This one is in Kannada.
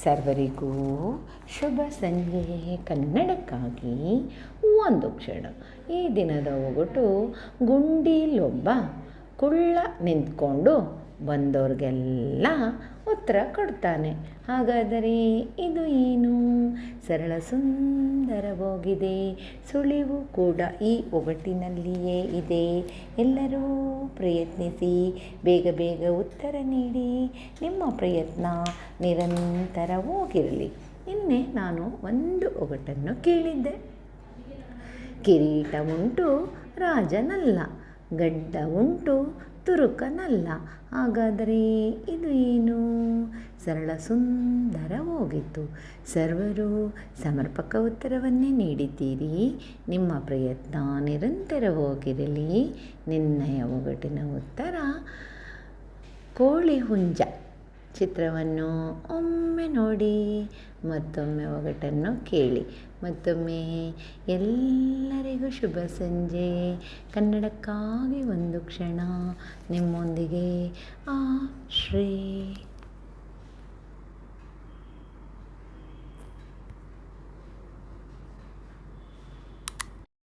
ಸರ್ವರಿಗೂ ಶುಭ ಸಂಜೆ. ಕನ್ನಡಕ್ಕಾಗಿ ಒಂದು ಕ್ಷಣ. ಈ ದಿನದ ಒಗಟು: ಗುಂಡಿಲೊಬ್ಬ ಕುಳ್ಳ ನಿಂತ್ಕೊಂಡು ಬಂದವ್ರಿಗೆಲ್ಲ ಉತ್ತರ ಕೊಡ್ತಾನೆ. ಹಾಗಾದರೆ ಇದು ಏನು? ಸರಳ ಸುಂದರವಾಗಿದೆ. ಸುಳಿವು ಕೂಡ ಈ ಒಗಟಿನಲ್ಲಿಯೇ ಇದೆ. ಎಲ್ಲರೂ ಪ್ರಯತ್ನಿಸಿ, ಬೇಗ ಬೇಗ ಉತ್ತರ ನೀಡಿ. ನಿಮ್ಮ ಪ್ರಯತ್ನ ನಿರಂತರವಾಗಿರಲಿ. ನಿನ್ನೆ ನಾನು ಒಂದು ಒಗಟನ್ನು ಕೇಳಿದ್ದೆ. ಕಿರೀಟ ಉಂಟು ರಾಜನಲ್ಲ, ಗಡ್ಡ ಉಂಟು ತುರುಕನಲ್ಲ. ಹಾಗಾದರೆ ಇದು ಏನು? ಸರಳ ಸುಂದರವಾಗಿತ್ತು. ಸರ್ವರು ಸಮರ್ಪಕ ಉತ್ತರವನ್ನೇ ನೀಡಿದ್ದೀರಿ. ನಿಮ್ಮ ಪ್ರಯತ್ನ ನಿರಂತರವಾಗಿರಲಿ. ನಿನ್ನೆಯ ಒಗಟಿನ ಉತ್ತರ ಕೋಳಿ ಹುಂಜ. ಚಿತ್ರವನ್ನು ಒಮ್ಮೆ ನೋಡಿ, ಮತ್ತೊಮ್ಮೆ ಒಗಟನ್ನು ಕೇಳಿ. ಮತ್ತೊಮ್ಮೆ ಎಲ್ಲರಿಗೂ ಶುಭ ಸಂಜೆ. ಕನ್ನಡಕ್ಕಾಗಿ ಒಂದು ಕ್ಷಣ. ನಿಮ್ಮೊಂದಿಗೆ ಶ್ರೀ